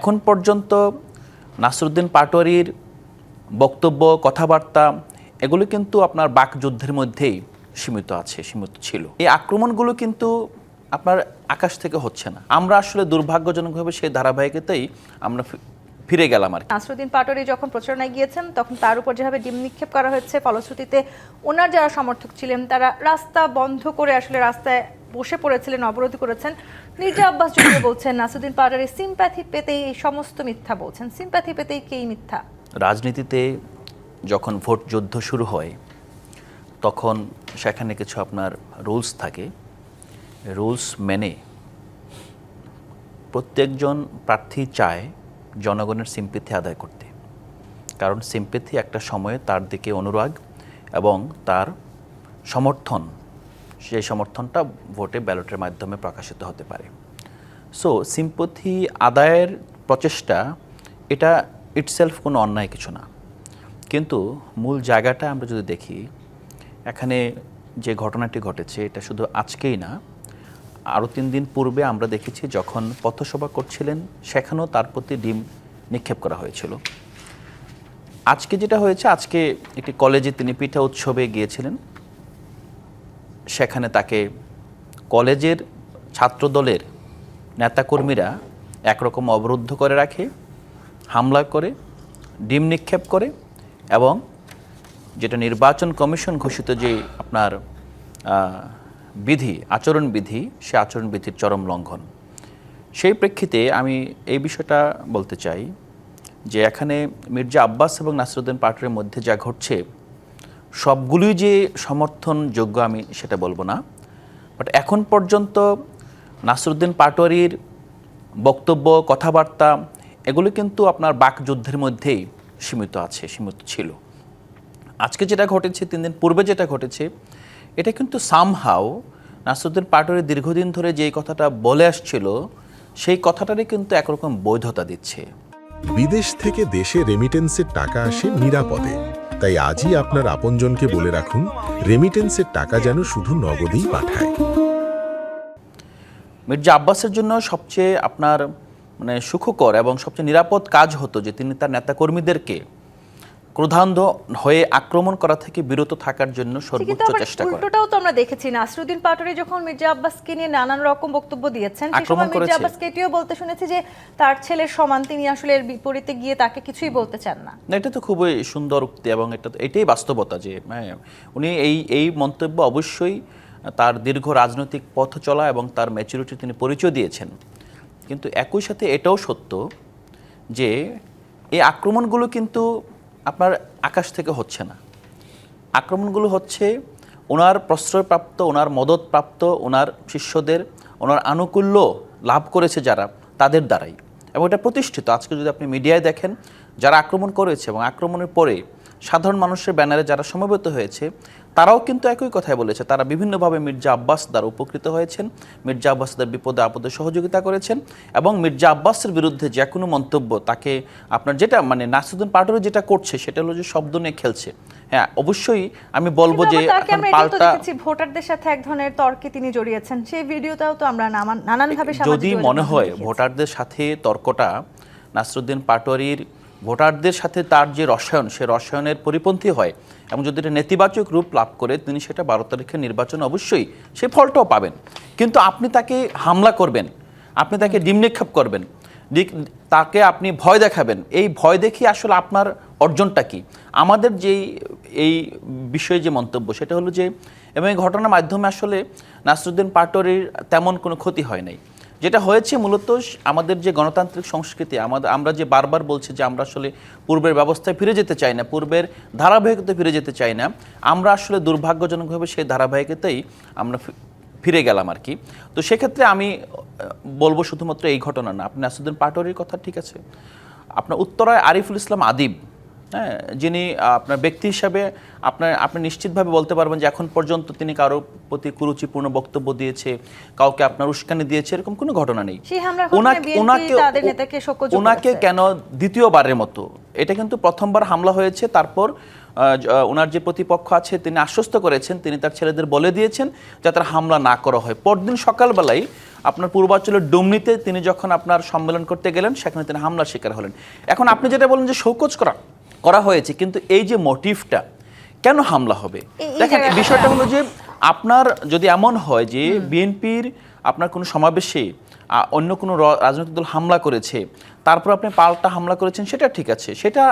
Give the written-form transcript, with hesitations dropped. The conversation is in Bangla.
এখন পর্যন্ত নাসিরউদ্দিন পাটোয়ারীর বক্তব্য, কথাবার্তা এগুলো কিন্তু আপনার বাকযুদ্ধের মধ্যেই সীমিত ছিল। এই আক্রমণগুলো কিন্তু আপনার আকাশ থেকে হচ্ছে না। আমরা আসলে দুর্ভাগ্যজনকভাবে সেই ধারাবাহিকতাই আমরা ফিরে গেলাম আর কি। নাসিরউদ্দিন পাটোয়ারী যখন প্রচারণায় গিয়েছেন তখন তার উপর যেভাবে ডিম নিক্ষেপ করা হয়েছে, ফলশ্রুতিতে ওনার যারা সমর্থক ছিলেন তারা রাস্তা বন্ধ করে আসলে রাস্তায় বসে পড়েছিলেন, অবরোধ করেছেন। মির্জা আব্বাস যদিও বলছেন নাসিরউদ্দিন পাটোয়ারী সিম্প্যাথি পেতেই এই সমস্ত মিথ্যা বলছেন। সিম্প্যাথি পেতেই কি মিথ্যা? রাজনীতিতে যখন ভোট যুদ্ধ শুরু হয় তখন সেখানে কিছু আপনার রুলস থাকে। রুলস মেনে প্রত্যেকজন প্রার্থী চায় জনগণের সিম্প্যাথি আদায় করতে, কারণ সিম্প্যাথি একটা সময়ে তার দিকে অনুরাগ এবং তার সমর্থন, সেই সমর্থনটা ভোটে ব্যালটের মাধ্যমে প্রকাশিত হতে পারে। সো সিম্প্যাথি আদায়ের প্রচেষ্টা এটা ইটসেলফ কোনো অন্যায় কিছু না, কিন্তু মূল জায়গাটা আমরা যদি দেখি, এখানে যে ঘটনাটি ঘটেছে এটা শুধু আজকেই না, আরও 3 দিন পূর্বে আমরা দেখেছি যখন পথসভা করছিলেন সেখানেও তার প্রতি ডিম নিক্ষেপ করা হয়েছিল। আজকে যেটা হয়েছে, আজকে একটি কলেজে তিনি পিঠা উৎসবে গিয়েছিলেন, সেখানে তাকে কলেজের ছাত্রদলের নেতাকর্মীরা একরকম অবরুদ্ধ করে রাখে, হামলা করে, ডিম নিক্ষেপ করে এবং যেটা নির্বাচন কমিশন ঘোষিত যে আপনার আচরণবিধি, সে আচরণবিধির চরম লঙ্ঘন। সেই প্রেক্ষিতে আমি এই বিষয়টা বলতে চাই যে এখানে মির্জা আব্বাস এবং নাসিরউদ্দিন পাটোয়ারীর মধ্যে যা ঘটছে সবগুলোই যে সমর্থনযোগ্য আমি সেটা বলবো না, বাট এখন পর্যন্ত নাসিরউদ্দিন পাটোয়ারীর বক্তব্য, কথাবার্তা এগুলো কিন্তু আপনার বাকযুদ্ধের মধ্যেই সীমিত ছিল। আজকে যেটা ঘটেছে, 3 দিন পূর্বে যেটা ঘটেছে, এটা কিন্তু সামহাও নাসিরউদ্দিন পাটোয়ারী দীর্ঘদিন ধরে যেই কথাটা বলে আসছিল সেই কথাটারই কিন্তু একরকম বৈধতা দিচ্ছে। বিদেশ থেকে দেশে রেমিটেন্সের টাকা আসে নিরাপদে, তাই আজই আপনার আপনজনকে বলে রাখুন রেমিটেন্সের টাকা যেন শুধু নগদেই পাঠায়। মির্জা আব্বাসের জন্য সবচেয়ে আপনার সুখকর এবং সবচেয়ে নিরাপদ কাজ হতো যে তিনি তার নেতাকর্মীদেরকে ক্রোধান্ধ হয়ে আক্রমণ করা থেকে বিরত থাকার জন্য সর্বোচ্চ চেষ্টা করেন। উল্টোটাও তো আমরা দেখেছি, নাসিরউদ্দিন পাটোয়ারী যখন মির্জা আব্বাসকে নিয়ে নানান রকম বক্তব্য দিয়েছেন, সেই সময় মির্জা আব্বাসকে এটিও বলতে শুনেছি যে তার ছেলের সমান, তিনি আসলে এর বিপরীতে গিয়ে তাকে কিছুই বলতে চান না। এটা তো খুবই সুন্দর উক্তি এবং এটাই বাস্তবতা যে উনি এই মন্তব্য অবশ্যই তার দীর্ঘ রাজনৈতিক পথ চলা এবং তার ম্যাচুরিটি তিনি পরিচয় দিয়েছেন। কিন্তু একই সাথে এটাও সত্য যে এই আক্রমণগুলো কিন্তু আপনার আকাশ থেকে হচ্ছে না। আক্রমণগুলো হচ্ছে ওনার প্রশ্রয়প্রাপ্ত, ওনার মদতপ্রাপ্ত, ওনার শিষ্যদের, ওনার আনুকূল্য লাভ করেছে যারা, তাদের দ্বারাই, এবং এটা প্রতিষ্ঠিত। আজকে যদি আপনি মিডিয়ায় দেখেন যারা আক্রমণ করেছে এবং আক্রমণের পরে সাধারণ মানুষের ব্যানারে যারা সমবেত হয়েছে, তারাও কিন্তু একই কথাই বলেছে। তারা বিভিন্নভাবে মির্জা আব্বাস দ্বারা উপকৃত হয়েছেন, মির্জা আব্বাস দ্বারা বিপদে আপদে সহযোগিতা করেছেন এবং মির্জা আব্বাসের বিরুদ্ধে যে কোনো মন্তব্য তাকে আপনার যেটা নাসিরউদ্দিন পাটোয়ারী যেটা করছে সেটা হলো যে শব্দ নিয়ে খেলছে। হ্যাঁ, অবশ্যই আমি বলবো যে পাল্টা ভোটারদের সাথে এক ধরনের তর্কে তিনি জড়িয়েছেন, সেই ভিডিওটাও তো আমরা নানানভাবে যদি মনে হয় ভোটারদের সাথে তর্কটা নাসিরউদ্দিন পাটোয়ারীর ভোটারদের সাথে তার যে রসায়ন, সে রসায়নের পরিপন্থী হয় এবং যদি এটা নেতিবাচক রূপ লাভ করে, তিনি সেটা 12 তারিখের নির্বাচন অবশ্যই সেই ফলটাও পাবেন। কিন্তু আপনি তাকে হামলা করবেন, আপনি তাকে ডিম নিক্ষেপ করবেন, তাকে আপনি ভয় দেখাবেন, এই ভয় দেখিয়ে আসলে আপনার অর্জনটা কি? আমাদের এই বিষয়ে যে মন্তব্য সেটা হলো যে, এবং এই ঘটনার মাধ্যমে আসলে নাসিরউদ্দিন পাটোয়ারীর তেমন কোনো ক্ষতি হয় নাই। যেটা হয়েছে মূলত আমাদের যে গণতান্ত্রিক সংস্কৃতি, আমরা যে বারবার বলছি যে আমরা আসলে পূর্বের ব্যবস্থায় ফিরে যেতে চাই না, পূর্বের ধারাবাহিকতায় ফিরে যেতে চাই না, আমরা আসলে দুর্ভাগ্যজনকভাবে সেই ধারাবাহিকতাই আমরা ফিরে গেলাম আর কি। তো সেক্ষেত্রে আমি বলবো শুধুমাত্র এই ঘটনা না, আপনি নাসিরউদ্দিন পাটোয়ারীর কথা ঠিক আছে, আপনার উত্তরায় আরিফুল ইসলাম আদিব, হ্যাঁ, যিনি আপনার ব্যক্তি হিসাবে আপনি নিশ্চিতভাবে বলতে পারবেন যে এখন পর্যন্ত তিনি কারো প্রতি কুরুচিপূর্ণ বক্তব্য দিয়েছে, কাউকে আপনার উস্কানি দিয়েছে, এরকম কোনো ঘটনা নেই। ওনাকে কেন দ্বিতীয়বারের মতো, এটা কিন্তু প্রথমবার হামলা হয়েছে, তারপর ওনার যে প্রতিপক্ষ আছে তিনি আশ্বস্ত করেছেন, তিনি তার ছেলেদের বলে দিয়েছেন যাতে হামলা না করা হয়। পরদিন সকালবেলায় আপনার পূর্বাঞ্চলের ডুমনিতে তিনি যখন আপনার সম্মেলন করতে গেলেন সেখানে তিনি হামলার শিকার হলেন। এখন আপনি যেটা বলেন যে শোকজ করা হয়েছে, কিন্তু এই যে মোটিভটা কেন হামলা হবে? দেখেন বিষয়টা হলো যে আপনার যদি এমন হয় যে বিএনপির আপনার কোনো সমাবেশে অন্য কোনো রাজনৈতিক দল হামলা করেছে, তারপর আপনি পাল্টা হামলা করেছেন, সেটা ঠিক আছে, সেটা